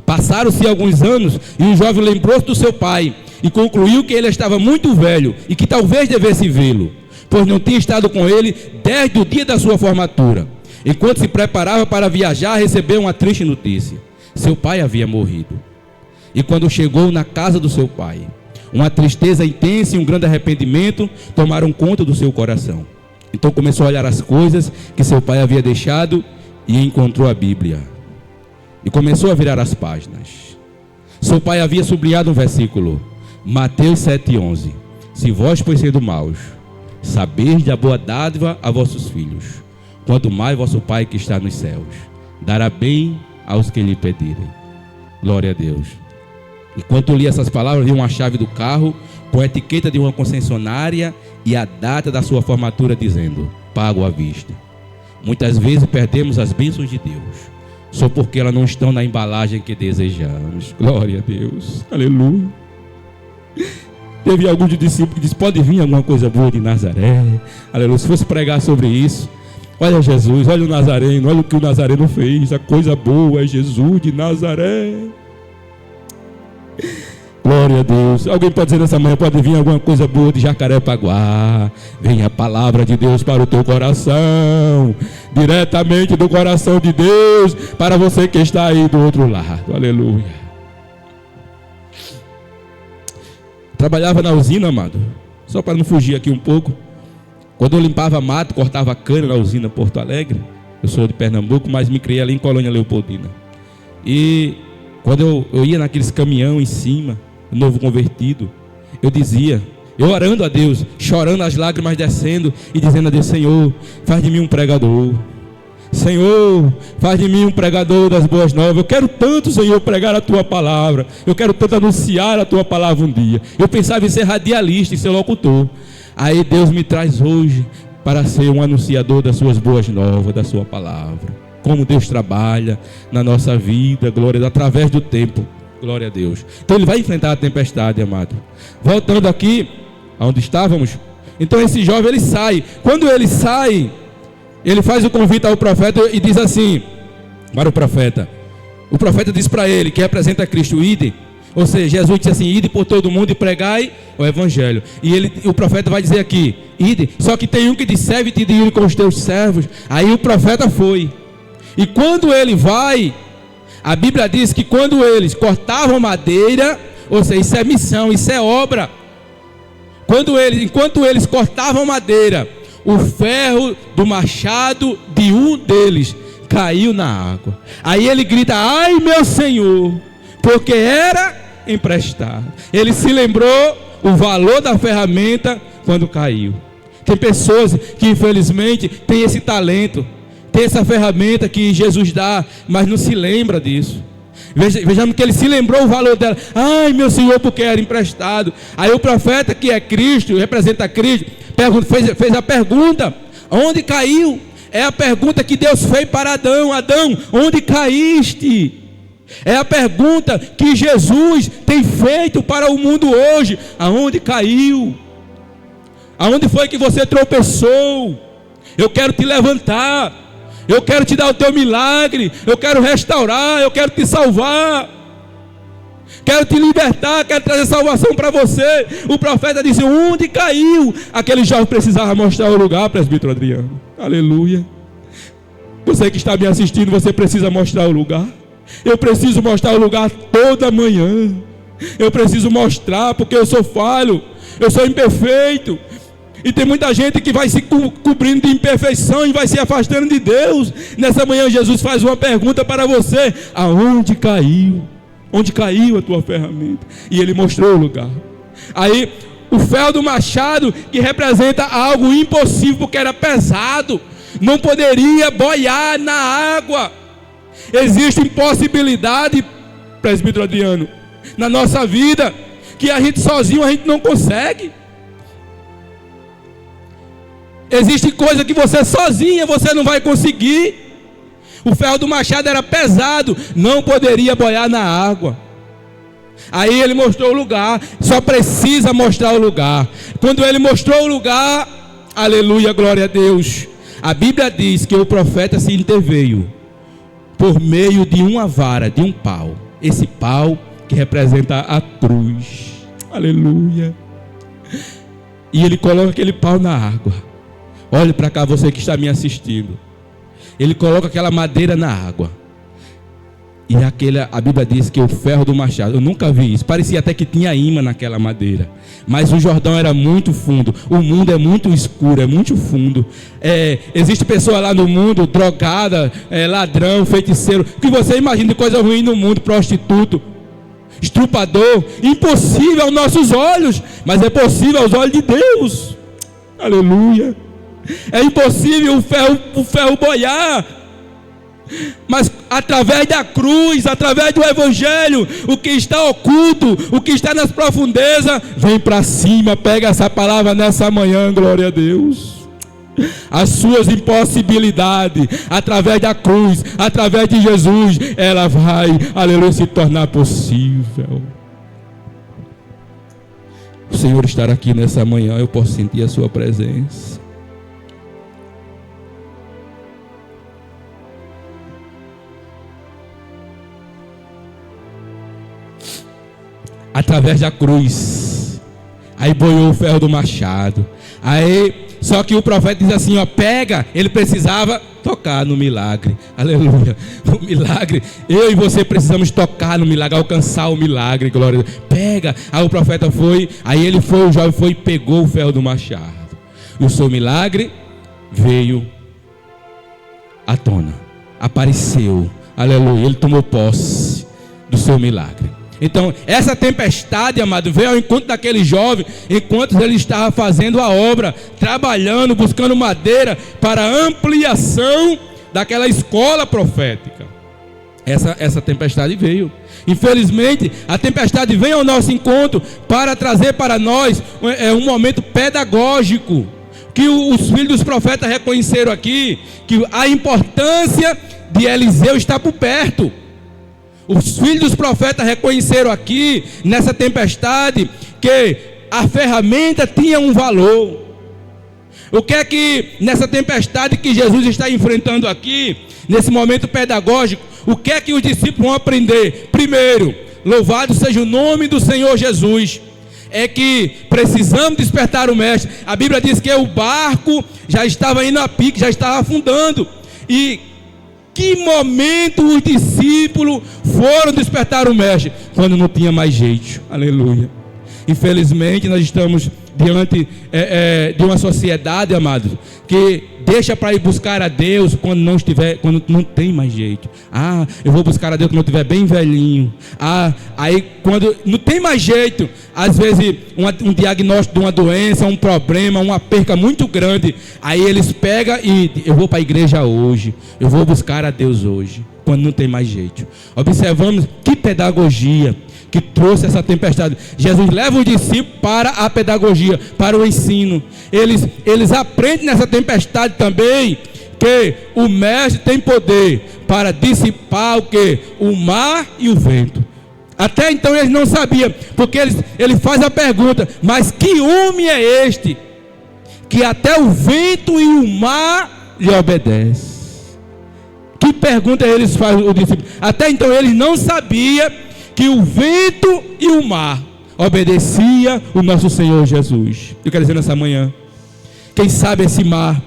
[SPEAKER 1] Passaram-se alguns anos e o jovem lembrou-se do seu pai e concluiu que ele estava muito velho e que talvez devesse vê-lo, pois não tinha estado com ele desde o dia da sua formatura. Enquanto se preparava para viajar, recebeu uma triste notícia: seu pai havia morrido. E quando chegou na casa do seu pai, uma tristeza intensa e um grande arrependimento tomaram conta do seu coração. Então começou a olhar as coisas que seu pai havia deixado e encontrou a Bíblia. E começou a virar as páginas. Seu pai havia sublinhado um versículo, Mateus 7,11: se vós, pois sendo maus, sabeis da boa dádiva a vossos filhos, quanto mais vosso Pai que está nos céus dará bem aos que lhe pedirem. Glória a Deus. Enquanto eu li essas palavras, vi uma chave do carro com a etiqueta de uma concessionária e a data da sua formatura dizendo: pago à vista. Muitas vezes perdemos as bênçãos de Deus só porque elas não estão na embalagem que desejamos. Glória a Deus. Aleluia. Teve algum discípulo que disse: pode vir alguma coisa boa de Nazaré. Aleluia. Se fosse pregar sobre isso, olha Jesus, olha o Nazareno, olha o que o Nazareno fez. A coisa boa é Jesus de Nazaré. Glória a Deus. Alguém pode dizer nessa manhã: pode vir alguma coisa boa de Jacarepaguá. Vem a palavra de Deus para o teu coração, diretamente do coração de Deus, para você que está aí do outro lado. Aleluia. Trabalhava na usina, amado, só para não fugir aqui um pouco. Quando eu limpava mato, cortava cana na usina Porto Alegre. Eu sou de Pernambuco, mas me criei ali em Colônia Leopoldina. E quando eu ia naqueles caminhão em cima, novo convertido, eu dizia, eu orando a Deus, chorando, as lágrimas descendo e dizendo a Deus: Senhor, faz de mim um pregador. Senhor, faz de mim um pregador das boas novas. Eu quero tanto, Senhor, pregar a tua palavra. Eu quero tanto anunciar a tua palavra um dia. Eu pensava em ser radialista, em ser locutor. Aí Deus me traz hoje para ser um anunciador das suas boas novas, da sua palavra. Como Deus trabalha na nossa vida, glória a Deus, através do tempo. Glória a Deus. Então ele vai enfrentar a tempestade, amado. Voltando aqui aonde estávamos. Então esse jovem, ele sai. Quando ele sai, ele faz o convite ao profeta e diz assim para o profeta. O profeta diz para ele, que representa Cristo: ide. Ou seja, Jesus disse assim: ide por todo mundo e pregai o evangelho. E o profeta vai dizer aqui: ide. Só que tem um que diz: serve-te de ir com os teus servos. Aí o profeta foi. E quando ele vai, a Bíblia diz que quando eles cortavam madeira, ou seja, isso é missão, isso é obra. Enquanto eles cortavam madeira, o ferro do machado de um deles caiu na água. Aí ele grita: ai meu Senhor, porque era emprestado. Ele se lembrou o valor da ferramenta quando caiu. Tem pessoas que infelizmente têm esse talento, tem essa ferramenta que Jesus dá, mas não se lembra disso. Vejamos que ele se lembrou o valor dela. Ai meu Senhor, porque era emprestado. Aí o profeta, que é Cristo, representa Cristo, fez a pergunta: onde caiu? É a pergunta que Deus fez para Adão: Adão, onde caíste? É a pergunta que Jesus tem feito para o mundo hoje: aonde caiu? Aonde foi que você tropeçou? Eu quero te levantar. Eu quero te dar o teu milagre. Eu quero restaurar. Eu quero te salvar. Quero te libertar. Quero trazer salvação para você. O profeta disse: onde caiu? Aquele jovem precisava mostrar o lugar, presbítero Adriano. Aleluia. Você que está me assistindo, você precisa mostrar o lugar. Eu preciso mostrar o lugar toda manhã. Eu preciso mostrar, porque eu sou falho. Eu sou imperfeito. E tem muita gente que vai se cobrindo de imperfeição e vai se afastando de Deus. Nessa manhã Jesus faz uma pergunta para você: aonde caiu? Onde caiu a tua ferramenta? E ele mostrou o lugar. Aí o ferro do machado, que representa algo impossível, porque era pesado, não poderia boiar na água. Existe impossibilidade, presbítero Adriano, na nossa vida, que a gente sozinho a gente não consegue. Existe coisa que você sozinha você não vai conseguir. O ferro do machado era pesado, não poderia boiar na água. Aí ele mostrou o lugar. Só precisa mostrar o lugar. Quando ele mostrou o lugar, aleluia, glória a Deus, A Bíblia diz que o profeta se interveio por meio de uma vara, de um pau. Esse pau que representa a cruz. Aleluia. E ele coloca aquele pau na água. Olhe para cá, você que está me assistindo. Ele coloca aquela madeira na água. E a Bíblia diz que o ferro do machado, eu nunca vi isso, parecia até que tinha imã naquela madeira, mas o Jordão era muito fundo, o mundo é muito escuro, é muito fundo, existe pessoa lá no mundo, drogada, ladrão, feiticeiro, que você imagina de coisa ruim no mundo, prostituto, estrupador, impossível aos nossos olhos, mas é possível aos olhos de Deus, aleluia, é impossível o ferro boiar, mas através da cruz, através do evangelho, o que está oculto, o que está nas profundezas, vem para cima. Pega essa palavra nessa manhã, glória a Deus. As suas impossibilidades, através da cruz, através de Jesus, ela vai, aleluia, se tornar possível. O Senhor estar aqui nessa manhã, eu posso sentir a sua presença. Através da cruz, aí boiou o ferro do machado, só que o profeta diz assim, pega, ele precisava tocar no milagre, aleluia, o milagre, eu e você precisamos tocar no milagre, alcançar o milagre, glória a Deus, pega, aí o profeta foi, o jovem foi e pegou o ferro do machado, e o seu milagre veio à tona, apareceu, aleluia, ele tomou posse do seu milagre. Então, essa tempestade, amado, veio ao encontro daquele jovem, enquanto ele estava fazendo a obra, trabalhando, buscando madeira para a ampliação daquela escola profética. Essa tempestade veio. Infelizmente, a tempestade vem ao nosso encontro para trazer para nós um momento pedagógico, que os filhos dos profetas reconheceram aqui, que a importância de Eliseu estar por perto. Os filhos dos profetas reconheceram aqui, nessa tempestade, que a ferramenta tinha um valor. O que é que, nessa tempestade que Jesus está enfrentando aqui, nesse momento pedagógico, o que é que os discípulos vão aprender? Primeiro, louvado seja o nome do Senhor Jesus. É que precisamos despertar o mestre. A Bíblia diz que o barco já estava indo a pique, já estava afundando. E que momento os discípulos foram despertar o mestre? Quando não tinha mais jeito, aleluia. Infelizmente nós estamos diante de uma sociedade, amados, que deixa para ir buscar a Deus quando não tem mais jeito. Eu vou buscar a Deus quando eu estiver bem velhinho. Aí quando não tem mais jeito, às vezes um diagnóstico de uma doença, um problema, uma perca muito grande, aí eles pegam e eu vou para a igreja hoje, eu vou buscar a Deus hoje, quando não tem mais jeito. Observamos que pedagogia que trouxe essa tempestade. Jesus leva os discípulos para a pedagogia, para o ensino. Eles aprendem nessa tempestade também que o mestre tem poder para dissipar o mar e o vento. Até então eles não sabiam, porque ele faz a pergunta: mas que homem é este que até o vento e o mar lhe obedecem? Que pergunta eles fazem, os discípulos? Até então eles não sabiam que o vento e o mar obedecia o nosso Senhor Jesus. Eu quero dizer nessa manhã, quem sabe esse mar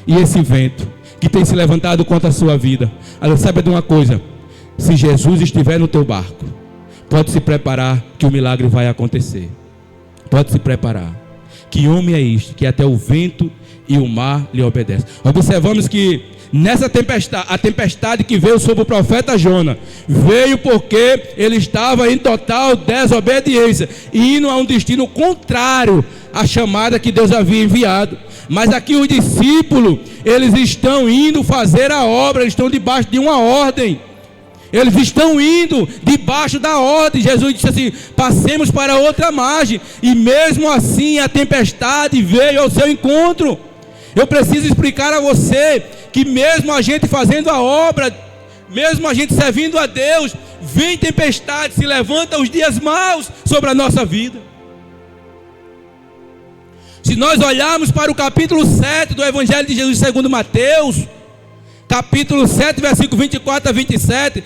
[SPEAKER 1] e esse vento que tem se levantado contra a sua vida, saiba de uma coisa: se Jesus estiver no teu barco, pode se preparar que o milagre vai acontecer. Pode se preparar. Que homem é este que até o vento e o mar lhe obedecem? Observamos que nessa tempestade, a tempestade que veio sobre o profeta Jonas, veio porque ele estava em total desobediência, indo a um destino contrário à chamada que Deus havia enviado. Mas aqui os discípulos, eles estão indo fazer a obra, eles estão debaixo de uma ordem. Eles estão indo debaixo da ordem. Jesus disse assim: passemos para outra margem. E mesmo assim a tempestade veio ao seu encontro. Eu preciso explicar a você que mesmo a gente fazendo a obra, mesmo a gente servindo a Deus, vem tempestade, se levanta os dias maus sobre a nossa vida. Se nós olharmos para o capítulo 7 do Evangelho de Jesus segundo Mateus, capítulo 7, versículo 24 a 27,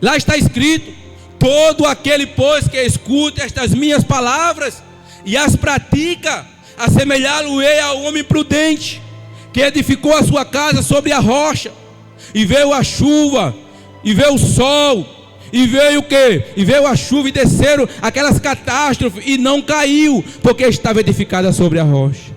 [SPEAKER 1] lá está escrito: todo aquele, pois, que escuta estas minhas palavras e as pratica, assemelhá-lo-ei ao homem prudente, que edificou a sua casa sobre a rocha, e veio a chuva, e veio o sol, e veio o quê? E veio a chuva, e desceram aquelas catástrofes, e não caiu, porque estava edificada sobre a rocha.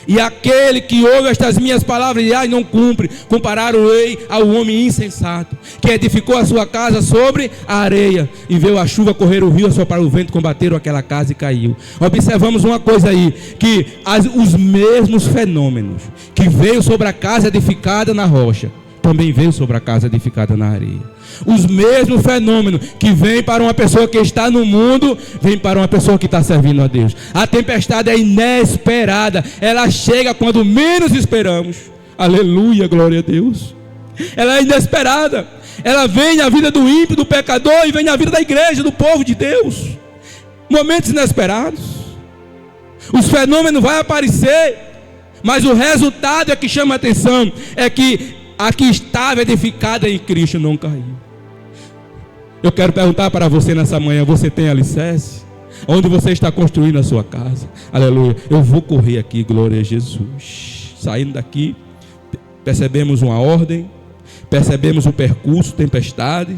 [SPEAKER 1] E aquele que ouve estas minhas palavras e não cumpre, compararam-ei ao homem insensato, que edificou a sua casa sobre a areia, e veio a chuva, correr o rio, assoprar o vento, combateram aquela casa e caiu. Observamos uma coisa aí, que os mesmos fenômenos que veio sobre a casa edificada na rocha, também veio sobre a casa edificada na areia. Os mesmos fenômenos que vêm para uma pessoa que está no mundo, vêm para uma pessoa que está servindo a Deus. A tempestade é inesperada, ela chega quando menos esperamos. Aleluia, glória a Deus. Ela é inesperada, ela vem na vida do ímpio, do pecador, e vem na vida da igreja, do povo de Deus. Momentos inesperados. Os fenômenos vão aparecer, mas o resultado é que chama a atenção, é que a que estava edificada em Cristo não caiu. Eu quero perguntar para você nessa manhã: você tem alicerce? Onde você está construindo a sua casa? Aleluia. Eu vou correr aqui, glória a Jesus. Saindo daqui, percebemos uma ordem, percebemos o percurso, tempestade,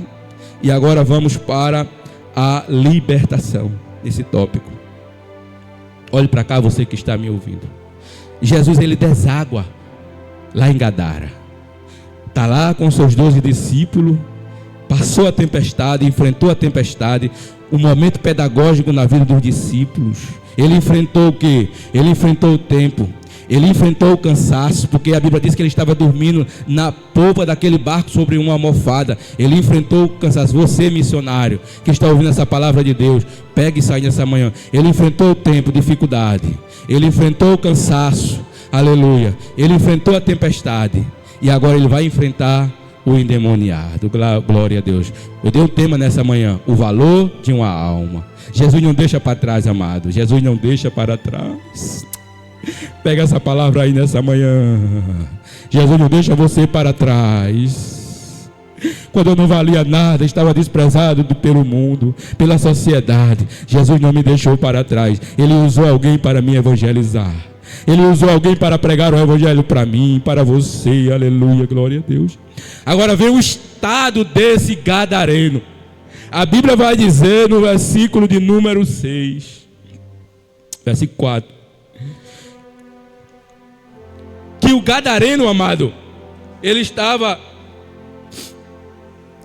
[SPEAKER 1] e agora vamos para a libertação, esse tópico. Olhe para cá, você que está me ouvindo. Jesus, ele deságua lá em Gadara. Está lá com seus 12 discípulos, passou a tempestade, enfrentou a tempestade, um momento pedagógico na vida dos discípulos. Ele enfrentou o quê? Ele enfrentou o tempo, ele enfrentou o cansaço, porque a Bíblia diz que ele estava dormindo na polpa daquele barco sobre uma almofada. Ele enfrentou o cansaço. Você, missionário, que está ouvindo essa palavra de Deus, pegue e sai nessa manhã. Ele enfrentou o tempo, dificuldade, ele enfrentou o cansaço, aleluia, ele enfrentou a tempestade. E agora ele vai enfrentar o endemoniado. Glória a Deus. Eu dei um tema nessa manhã: o valor de uma alma. Jesus não deixa para trás, amado. Jesus não deixa para trás. Pega essa palavra aí nessa manhã. Jesus não deixa você para trás. Quando eu não valia nada, estava desprezado pelo mundo, pela sociedade, Jesus não me deixou para trás. Ele usou alguém para me evangelizar. Ele usou alguém para pregar o evangelho para mim, para você, aleluia, glória a Deus. Agora vem o estado desse gadareno. A Bíblia vai dizer no versículo de número 6, versículo 4, que o gadareno, amado, ele estava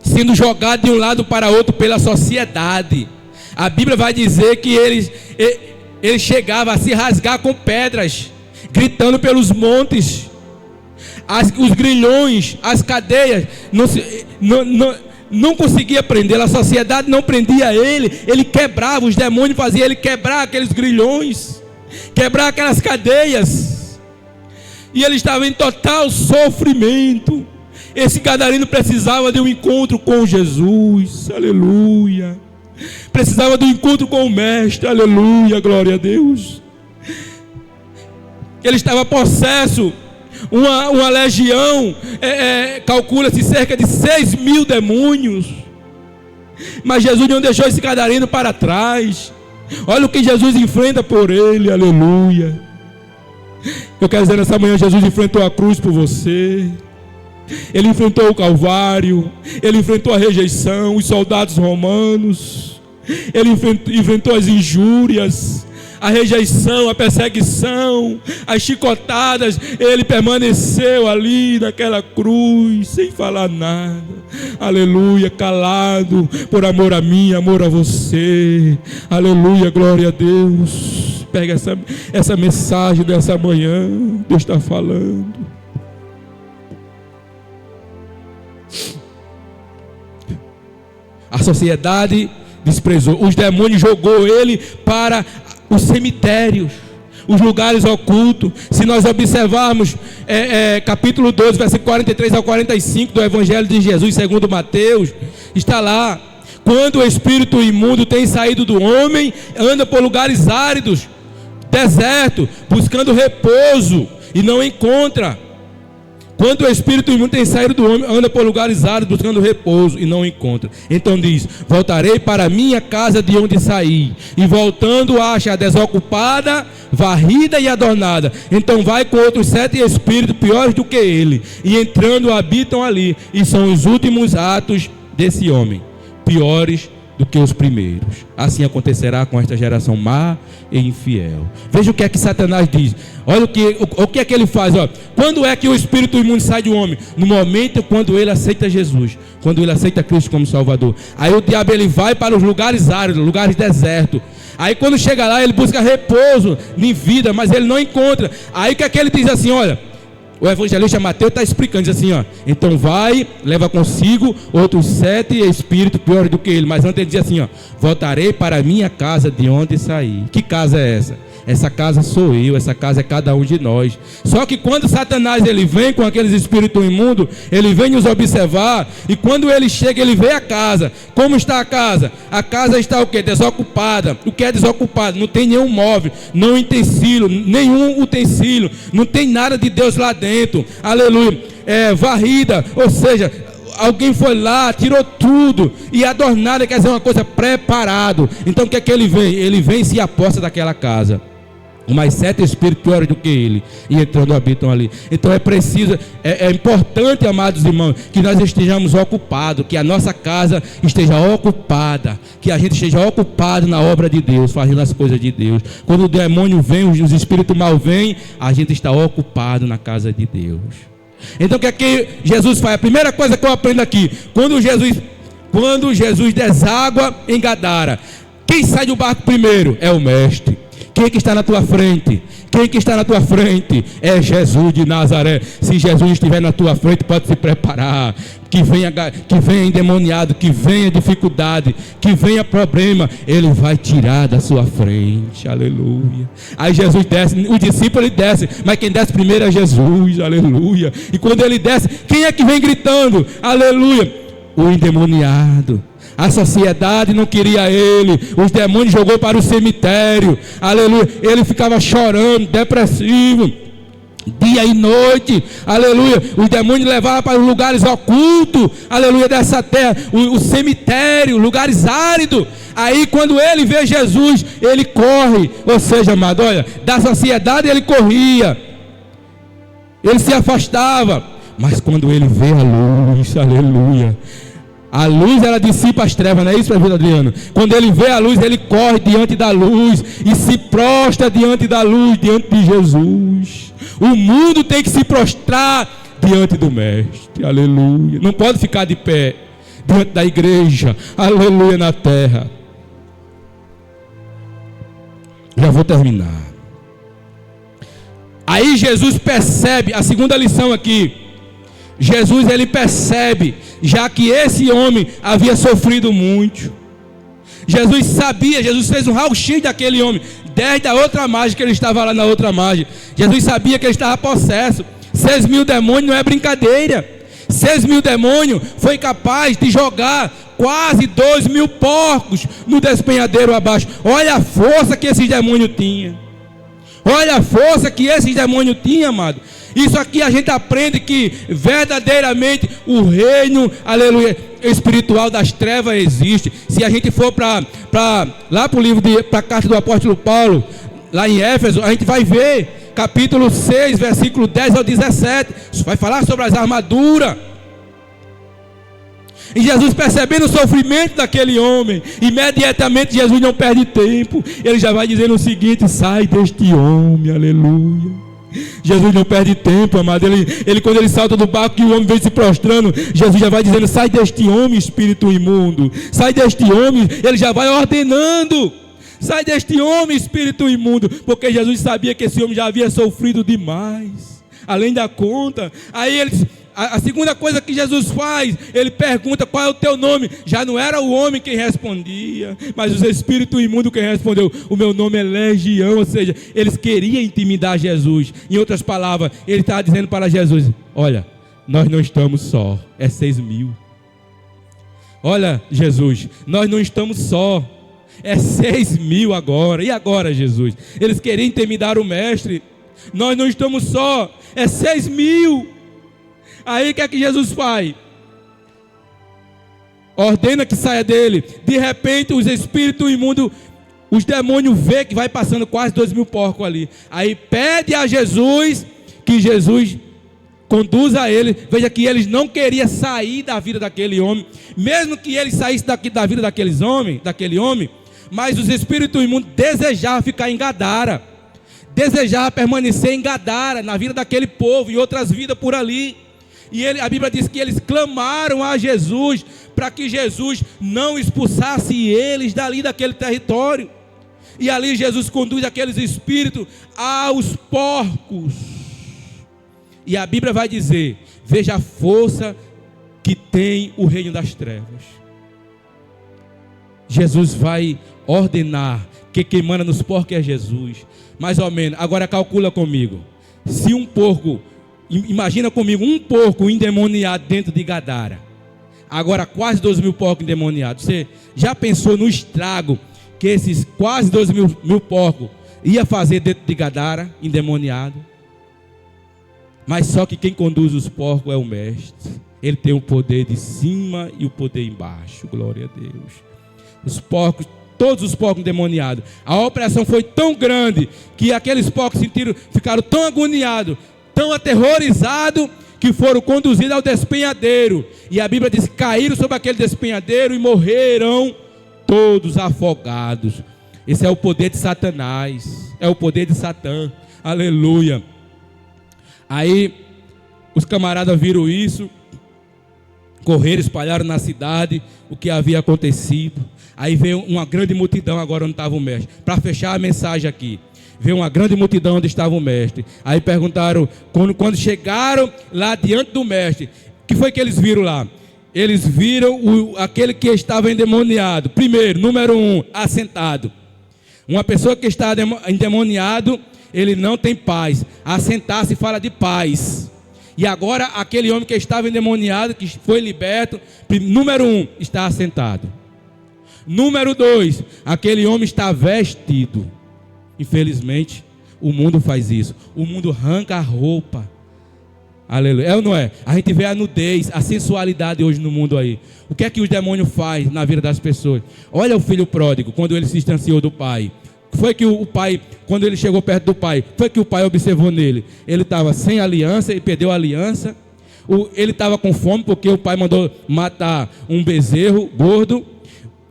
[SPEAKER 1] sendo jogado de um lado para outro pela sociedade. A Bíblia vai dizer que ele chegava a se rasgar com pedras, gritando pelos montes. Os grilhões, as cadeias, não conseguia prender. A sociedade não prendia ele. Ele quebrava, os demônios faziam ele quebrar aqueles grilhões, quebrar aquelas cadeias. E ele estava em total sofrimento. Esse gadareno precisava de um encontro com Jesus, aleluia. Precisava do encontro com o mestre, aleluia, glória a Deus. Ele estava possesso, uma legião, calcula-se cerca de 6.000 demônios. Mas Jesus não deixou esse gadareno para trás. Olha o que Jesus enfrenta por ele, aleluia. Eu quero dizer nessa manhã: Jesus enfrentou a cruz por você. Ele enfrentou o Calvário, ele enfrentou a rejeição, os soldados romanos, ele enfrentou as injúrias, a rejeição, a perseguição, as chicotadas. Ele permaneceu ali naquela cruz, sem falar nada, aleluia, calado, por amor a mim, amor a você, aleluia, glória a Deus. Pega essa mensagem dessa manhã, Deus está falando. A sociedade desprezou, os demônios jogou ele para os cemitérios, os lugares ocultos. Se nós observarmos capítulo 12, versículo 43 ao 45 do Evangelho de Jesus segundo Mateus, está lá: quando o espírito imundo tem saído do homem, anda por lugares áridos, deserto, buscando repouso e não encontra. Quando o espírito imundo tem saído do homem, anda por lugares áridos buscando repouso e não encontra. Então diz: voltarei para a minha casa de onde saí. E voltando acha desocupada, varrida e adornada. Então vai com outros 7 espíritos piores do que ele, e entrando habitam ali. E são os últimos atos desse homem, piores do que os primeiros. Assim acontecerá com esta geração má e infiel. Veja o que é que Satanás diz. Olha o que é que ele faz. Ó. Quando é que o espírito imundo sai do homem? No momento quando ele aceita Jesus, quando ele aceita Cristo como Salvador. Aí o diabo ele vai para os lugares áridos, lugares desertos. Aí quando chega lá ele busca repouso em vida, mas ele não encontra. Aí o que é que ele diz assim? Olha, o evangelista Mateus está explicando, diz assim, ó: então vai, leva consigo outros 7 espíritos piores do que ele. Mas antes ele diz assim, ó: voltarei para a minha casa de onde saí. Que casa é essa? Essa casa sou eu, essa casa é cada um de nós. Só que quando Satanás ele vem com aqueles espíritos imundos, ele vem nos observar, e quando ele chega, ele vê a casa. Como está a casa? A casa está o quê? Desocupada. O que é desocupado? Não tem nenhum móvel, nenhum utensílio, não tem nada de Deus lá dentro. Aleluia. Varrida, ou seja, alguém foi lá, tirou tudo, e adornada quer dizer uma coisa, preparado. Então o que é que ele vem? Ele vem e se aposta daquela casa. Mais 7 espíritos piores do que ele, e entrando habitam ali. Então é preciso, é importante, amados irmãos, que nós estejamos ocupados, que a nossa casa esteja ocupada, que a gente esteja ocupado na obra de Deus, fazendo as coisas de Deus. Quando o demônio vem, os espíritos mal vêm, a gente está ocupado na casa de Deus. Então o que é que Jesus faz? A primeira coisa que eu aprendo aqui: quando Jesus deságua em Gadara, quem sai do barco primeiro? É o mestre. Quem que está na tua frente? Quem que está na tua frente? É Jesus de Nazaré. Se Jesus estiver na tua frente, pode se preparar. Que venha endemoniado, que venha dificuldade, que venha problema, ele vai tirar da sua frente. Aleluia. Aí Jesus desce, o discípulo ele desce, mas quem desce primeiro é Jesus. Aleluia. E quando ele desce, quem é que vem gritando? Aleluia. O endemoniado. A sociedade não queria ele, os demônios jogou para o cemitério, aleluia. Ele ficava chorando, depressivo, dia e noite, aleluia. Os demônios levavam para os lugares ocultos, aleluia, dessa terra, o cemitério, lugares áridos. Aí quando ele vê Jesus, ele corre, ou seja, amado, olha, da sociedade ele corria, ele se afastava, mas quando ele vê a luz, aleluia, a luz ela dissipa as trevas, não é isso, pastor Adriano? Quando ele vê a luz, ele corre diante da luz e se prostra diante da luz, diante de Jesus. O mundo tem que se prostrar diante do mestre, aleluia. Não pode ficar de pé diante da igreja, aleluia, na terra. Já vou terminar. Aí Jesus percebe, a segunda lição aqui, Jesus ele percebe, já que esse homem havia sofrido muito. Jesus sabia, Jesus fez um raio-x daquele homem, desde a outra margem que ele estava lá na outra margem. Jesus sabia que ele estava possesso. 6.000 demônios não é brincadeira. 6.000 demônios foi capaz de jogar quase 2.000 porcos no despenhadeiro abaixo. Olha a força que esses demônios tinham. Olha a força que esses demônios tinham, amado. Isso aqui a gente aprende que verdadeiramente o reino, aleluia, espiritual das trevas existe. Se a gente for para lá para o livro para a carta do apóstolo Paulo, lá em Éfeso, a gente vai ver capítulo 6, versículo 10 ao 17. Isso vai falar sobre as armaduras. E Jesus, percebendo o sofrimento daquele homem, imediatamente Jesus não perde tempo. Ele já vai dizendo o seguinte: sai deste homem, aleluia. Jesus não perde tempo, amado. Ele quando ele salta do barco e o homem vem se prostrando, Jesus já vai dizendo: sai deste homem, espírito imundo. Sai deste homem. Ele já vai ordenando: sai deste homem, espírito imundo. Porque Jesus sabia que esse homem já havia sofrido demais, além da conta. Aí ele, a segunda coisa que Jesus faz, ele pergunta: qual é o teu nome? Já não era o homem quem respondia, mas os espíritos imundos quem respondeu: o meu nome é Legião. Ou seja, eles queriam intimidar Jesus. Em outras palavras, ele estava dizendo para Jesus: olha, nós não estamos só, é 6.000. Olha, Jesus, nós não estamos só, É 6.000 agora. E agora, Jesus? Eles queriam intimidar o mestre. Nós não estamos só. É 6.000. Aí o que é que Jesus faz? Ordena que saia dele. De repente os espíritos imundos, os demônios vê que vai passando quase 2.000 porcos ali. Aí pede a Jesus que Jesus conduza ele. Veja que eles não queriam sair da vida daquele homem. Mesmo que ele saísse da vida daquele homem, mas os espíritos imundos desejavam ficar em Gadara. Desejavam permanecer em Gadara, na vida daquele povo e outras vidas por ali. E a Bíblia diz que eles clamaram a Jesus para que Jesus não expulsasse eles dali daquele território. E ali Jesus conduz aqueles espíritos aos porcos. E a Bíblia vai dizer: veja a força que tem o reino das trevas. Jesus vai ordenar que quem manda nos porcos é Jesus. Mais ou menos. Agora calcula comigo. Se um porco, imagina comigo, um porco endemoniado dentro de Gadara. Agora quase 2.000 porcos endemoniados. Você já pensou no estrago que esses quase 2.000 porcos ia fazer dentro de Gadara, endemoniado? Mas só que quem conduz os porcos é o mestre. Ele tem o poder de cima e o poder embaixo. Glória a Deus. Os porcos, todos os porcos endemoniados. A opressão foi tão grande que aqueles porcos ficaram tão agoniados, tão aterrorizados, que foram conduzidos ao despenhadeiro. E a Bíblia diz que caíram sobre aquele despenhadeiro e morreram todos afogados. Esse é o poder de Satanás. É o poder de Satã. Aleluia. Aí os camaradas viram isso, correram, espalharam na cidade o que havia acontecido. Aí veio uma grande multidão agora onde estava o mestre. Para fechar a mensagem aqui, veio uma grande multidão onde estava o mestre. Aí perguntaram, quando chegaram lá diante do mestre, o que foi que eles viram lá? Eles viram aquele que estava endemoniado. Primeiro, número 1, assentado. Uma pessoa que está endemoniado, ele não tem paz. Assentar-se fala de paz. E agora aquele homem que estava endemoniado, que foi liberto, número 1, está assentado. Número 2, aquele homem está vestido. Infelizmente, o mundo faz isso. O mundo arranca a roupa. Aleluia. É ou não é? A gente vê a nudez, a sensualidade hoje no mundo aí. O que é que os demônios fazem na vida das pessoas? Olha o filho pródigo, quando ele se distanciou do pai. Foi que o pai, quando ele chegou perto do pai, foi que o pai observou nele. Ele estava sem aliança, ele perdeu a aliança. Ele estava com fome porque o pai mandou matar um bezerro gordo.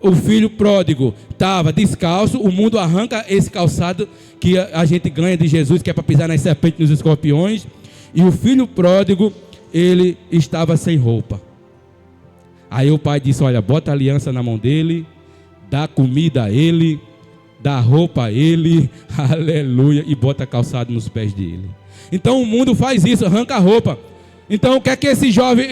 [SPEAKER 1] O filho pródigo estava descalço. O mundo arranca esse calçado que a gente ganha de Jesus, que é para pisar nas serpentes e nos escorpiões. E o filho pródigo, ele estava sem roupa. Aí o pai disse: olha, bota a aliança na mão dele, dá comida a ele, dá roupa a ele, aleluia, e bota calçado nos pés dele. Então o mundo faz isso, arranca a roupa. Então o que é que esse jovem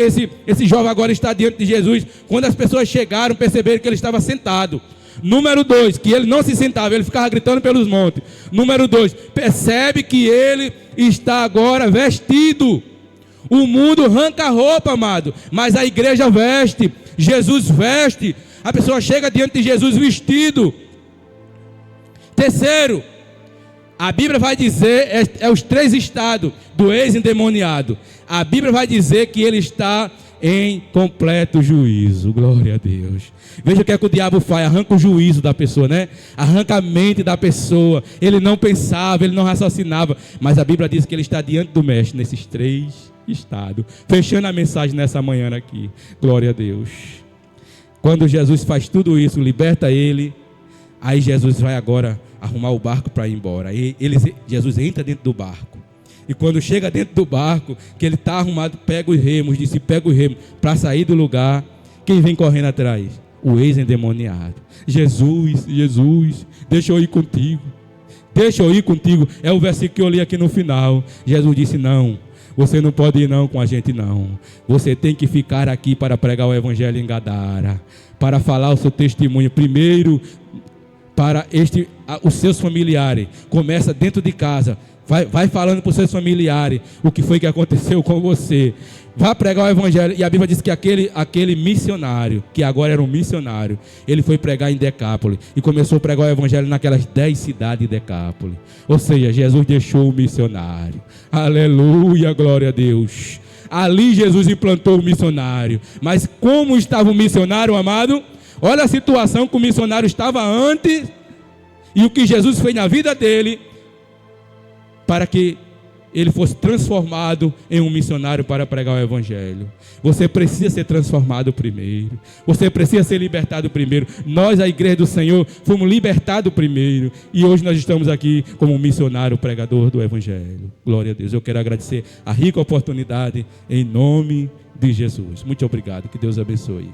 [SPEAKER 1] agora está diante de Jesus? Quando as pessoas chegaram, perceberam que ele estava sentado. Número 2, que ele não se sentava, ele ficava gritando pelos montes. Número 2, percebe que ele está agora vestido. O mundo arranca a roupa, amado, mas a igreja veste, Jesus veste. A pessoa chega diante de Jesus vestido. Terceiro, a Bíblia vai dizer, os 3 estados do ex-endemoniado. A Bíblia vai dizer que ele está em completo juízo. Glória a Deus. Veja o que é que o diabo faz: arranca o juízo da pessoa, né? Arranca a mente da pessoa. Ele não pensava, ele não raciocinava, mas a Bíblia diz que ele está diante do mestre nesses 3 estados. Fechando a mensagem nessa manhã aqui. Glória a Deus. Quando Jesus faz tudo isso, liberta ele, aí Jesus vai agora arrumar o barco para ir embora. Aí Jesus entra dentro do barco. E quando chega dentro do barco, que ele está arrumado, pega os remos, pega os remos para sair do lugar. Quem vem correndo atrás? O ex-endemoniado. Jesus, deixa eu ir contigo. Deixa eu ir contigo. É o versículo que eu li aqui no final. Jesus disse: não, você não pode ir não com a gente não. Você tem que ficar aqui para pregar o evangelho em Gadara, para falar o seu testemunho primeiro para os seus familiares. Começa dentro de casa. Vai falando para os seus familiares o que foi que aconteceu com você. Vá pregar o evangelho. E a Bíblia diz que aquele missionário, que agora era um missionário, ele foi pregar em Decápolis e começou a pregar o evangelho naquelas 10 cidades de Decápolis. Ou seja, Jesus deixou o missionário. Aleluia, glória a Deus. Ali Jesus implantou o missionário. Mas como estava o missionário, amado? Olha a situação que o missionário estava antes e o que Jesus fez na vida dele para que ele fosse transformado em um missionário para pregar o evangelho. Você precisa ser transformado primeiro. Você precisa ser libertado primeiro. Nós, a igreja do Senhor, fomos libertados primeiro. E hoje nós estamos aqui como um missionário pregador do evangelho. Glória a Deus. Eu quero agradecer a rica oportunidade em nome de Jesus. Muito obrigado. Que Deus abençoe.